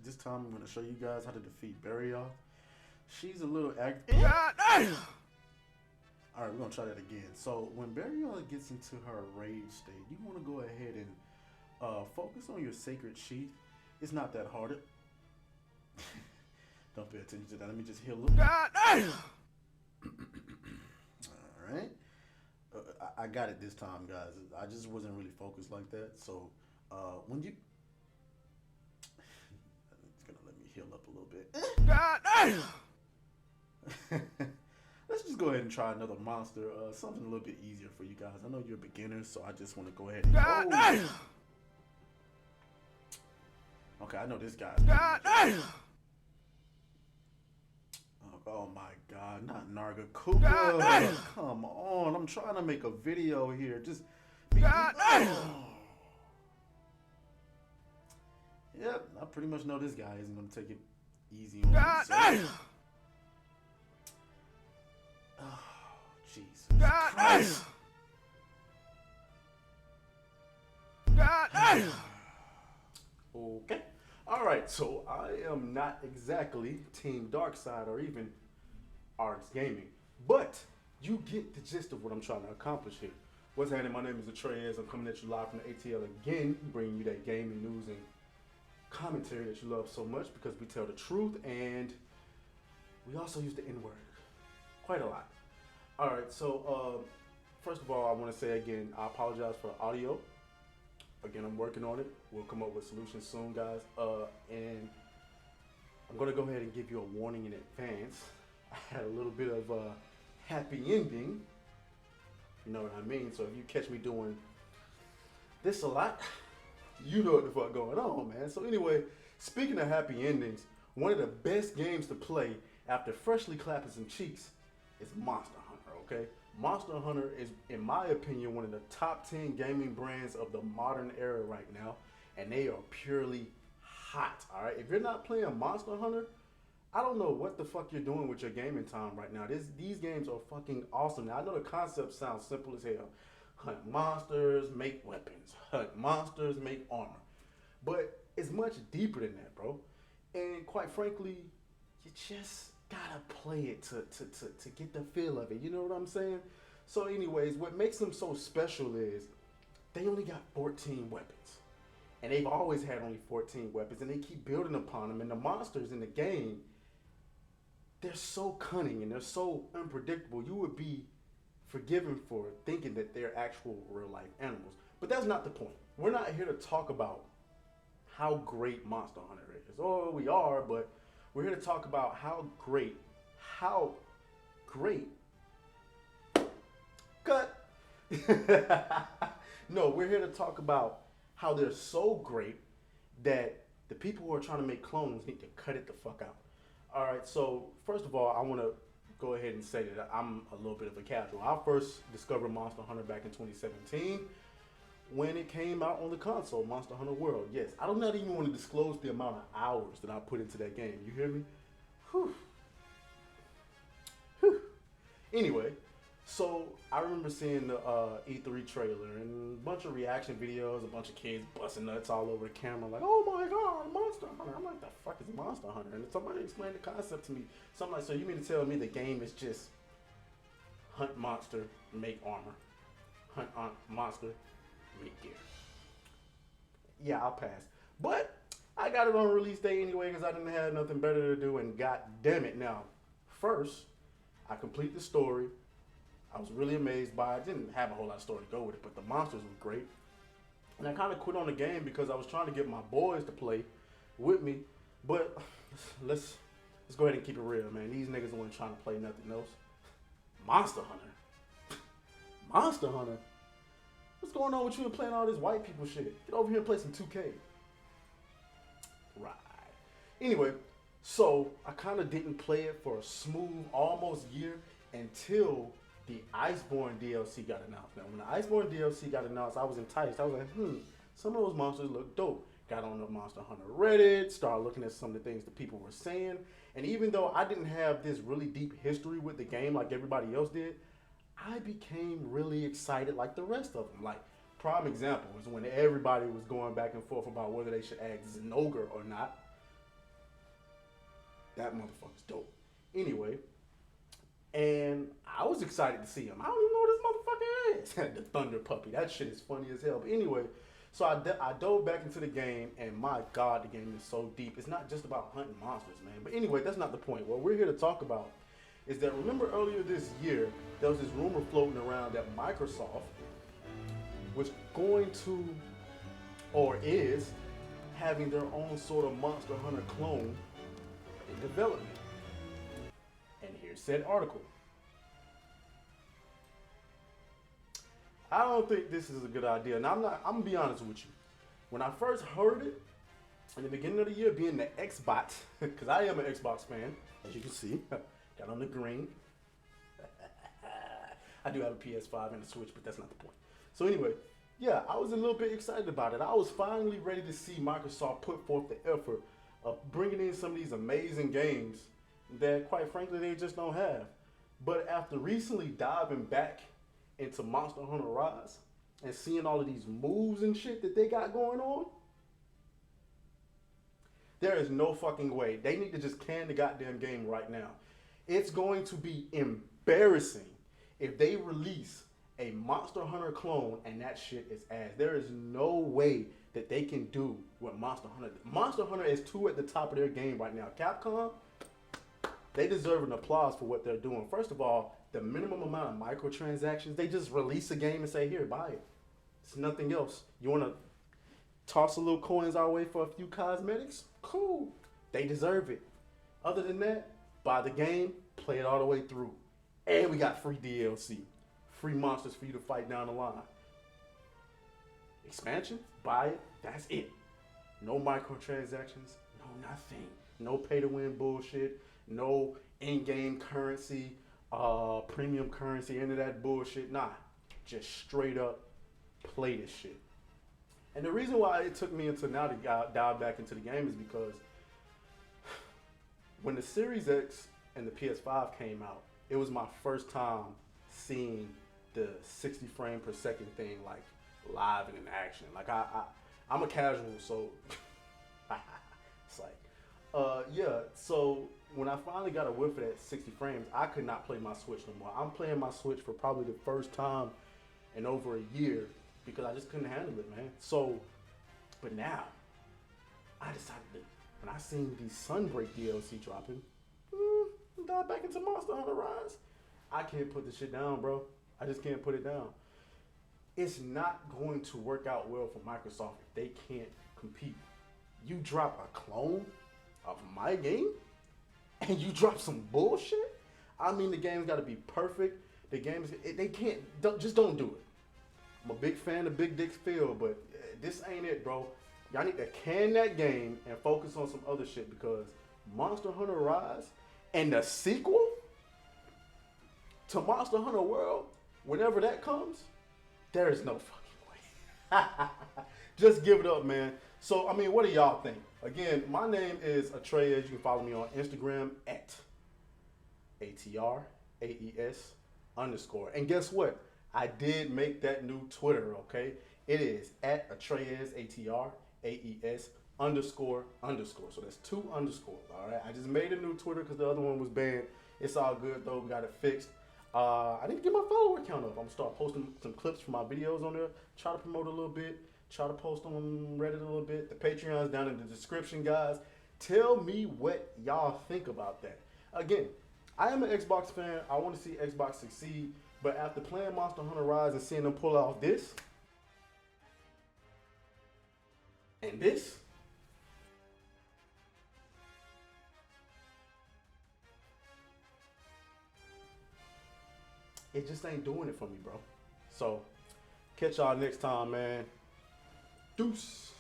This time I'm going to show you guys how to defeat Barrioth. She's a little active. Alright, we're going to try that again. So when Barrioth gets into her rage state, you want to go ahead and focus on your sacred sheath. It's not that hard. Don't pay attention to that. Let me just heal up. Alright. I got it this time, guys. I just wasn't really focused like that. So when you... It's going to let me heal up a little bit. Let's just go ahead and try another monster. Something a little bit easier for you guys. I know you're beginners, so I just want to go ahead and... Okay, I know this guy's... Oh my god, not Narga Kuga. Come on, I'm trying to make a video here. Just be... Yep, I pretty much know this guy isn't going to take it easy on me. Oh, Jesus Christ. Okay. Alright, so I am not exactly Team Darkside or even Arts Gaming, but you get the gist of what I'm trying to accomplish here. What's happening? My name is Atreus. I'm coming at you live from the ATL again, bringing you that gaming news and commentary that you love so much because we tell the truth and we also use the N-word quite a lot. Alright, so first of all, I want to say again, I apologize for the audio. Again, I'm working on it. We'll come up with solutions soon, guys. And I'm going to go ahead and give you a warning in advance. I had a little bit of a happy ending. You know what I mean? So if you catch me doing this a lot, you know what the fuck going on, man. So anyway, speaking of happy endings, one of the best games to play after freshly clapping some cheeks is Monster Hunter, okay? Monster Hunter is, in my opinion, one of the top 10 gaming brands of the modern era right now, and they are purely hot, all right? If you're not playing Monster Hunter, I don't know what the fuck you're doing with your gaming time right now. These games are fucking awesome. Now, I know the concept sounds simple as hell. Hunt monsters, make weapons. Hunt monsters, make armor. But it's much deeper than that, bro. And quite frankly, you just gotta play it to get the feel of it. You know what I'm saying? So anyways, what makes them so special is they only got 14 weapons. And they've always had only 14 weapons, and they keep building upon them. And the monsters in the game, they're so cunning and they're so unpredictable. You would be forgiven for thinking that they're actual real life animals. But that's not the point. We're not here to talk about how great Monster Hunter is. Oh, we are, but we're here to talk about how great, cut. No, we're here to talk about how they're so great that the people who are trying to make clones need to cut it the fuck out. All right, so first of all, I want to go ahead and say that I'm a little bit of a casual. I first discovered Monster Hunter back in 2017 when it came out on the console, Monster Hunter World. Yes, I do not even want to disclose the amount of hours that I put into that game. You hear me? Whew. Whew. Anyway, so I remember seeing the E3 trailer and a bunch of reaction videos, a bunch of kids busting nuts all over the camera like, oh my god, Monster Hunter. I'm like, the fuck is Monster Hunter? And somebody explained the concept to me. So I'm like, so you mean to tell me the game is just hunt monster, make armor. Hunt monster, make gear. Yeah, I'll pass. But I got it on release day anyway because I didn't have nothing better to do, and god damn it. Now, first, I complete the story. I was really amazed by it. I didn't have a whole lot of story to go with it, but the monsters were great. And I kind of quit on the game because I was trying to get my boys to play with me. But let's go ahead and keep it real, man. These niggas weren't trying to play nothing else. Monster Hunter. Monster Hunter? What's going on with you and playing all this white people shit? Get over here and play some 2K. Right. Anyway, so I kind of didn't play it for a smooth almost year until the Iceborne DLC got announced. Now, when the Iceborne DLC got announced, I was enticed. I was like, some of those monsters look dope. Got on the Monster Hunter Reddit, started looking at some of the things that people were saying. And even though I didn't have this really deep history with the game like everybody else did, I became really excited like the rest of them. Like, prime example is when everybody was going back and forth about whether they should add Zinogre or not. That motherfucker's dope. Anyway, and I was excited to see him. I don't even know what this motherfucker is. The Thunder Puppy. That shit is funny as hell. But anyway, so I dove back into the game, and my God, the game is so deep. It's not just about hunting monsters, man. But anyway, that's not the point. What we're here to talk about is that, remember earlier this year, there was this rumor floating around that Microsoft was going to, or is, having their own sort of Monster Hunter clone in development. And here's said article. I don't think this is a good idea. And I'm gonna be honest with you. When I first heard it, in the beginning of the year, being the Xbox, because I am an Xbox fan, as you can see, got on the green. I do have a PS5 and a Switch, but that's not the point. So anyway, yeah, I was a little bit excited about it. I was finally ready to see Microsoft put forth the effort of bringing in some of these amazing games that, quite frankly, they just don't have. But after recently diving back into Monster Hunter Rise and seeing all of these moves and shit that they got going on, there is no fucking way. They need to just can the goddamn game right now. It's going to be embarrassing if they release a Monster Hunter clone and that shit is ass. There is no way that they can do what Monster Hunter did. Monster Hunter is too at the top of their game right now. Capcom, they deserve an applause for what they're doing. First of all, the minimum amount of microtransactions, they just release a game and say, here, buy it. It's nothing else. You want to toss a little coins our way for a few cosmetics? Cool. They deserve it. Other than that, buy the game, play it all the way through. And we got free DLC. Free monsters for you to fight down the line. Expansion, buy it, that's it. No microtransactions, no nothing. No pay to win bullshit, no in-game currency, premium currency, any of that bullshit. Nah, just straight up play this shit. And the reason why it took me until now to dive back into the game is because when the Series X and the PS5 came out, it was my first time seeing the 60 frame per second thing like live and in action. Like I'm a casual, so it's like, yeah. So when I finally got a whiff of that 60 frames, I could not play my Switch no more. I'm playing my Switch for probably the first time in over a year because I just couldn't handle it, man. So, but now I decided to, when I seen the Sunbreak DLC dropping, dive back into Monster Hunter Rise. I can't put this shit down, bro. I just can't put it down. It's not going to work out well for Microsoft if they can't compete. You drop a clone of my game and you drop some bullshit? I mean, the game's got to be perfect. The game is, they can't, just don't do it. I'm a big fan of Big Dick's Phil, but this ain't it, bro. Y'all need to can that game and focus on some other shit because Monster Hunter Rise and the sequel to Monster Hunter World, whenever that comes, there is no fucking way. Just give it up, man. So, I mean, what do y'all think? Again, my name is Atreas. You can follow me on Instagram at ATRAES_. And guess what? I did make that new Twitter, okay? It is at Atreas, ATRAES__. So that's 2 underscores, all right? I just made a new Twitter because the other one was banned. It's all good, though. We got it fixed. I need to get my follower count up. I'm going to start posting some clips from my videos on there. Try to promote a little bit. Try to post on Reddit a little bit. The Patreon's down in the description, guys. Tell me what y'all think about that. Again, I am an Xbox fan. I want to see Xbox succeed. But after playing Monster Hunter Rise and seeing them pull off this and this, it just ain't doing it for me, bro. So, catch y'all next time, man. Deuce.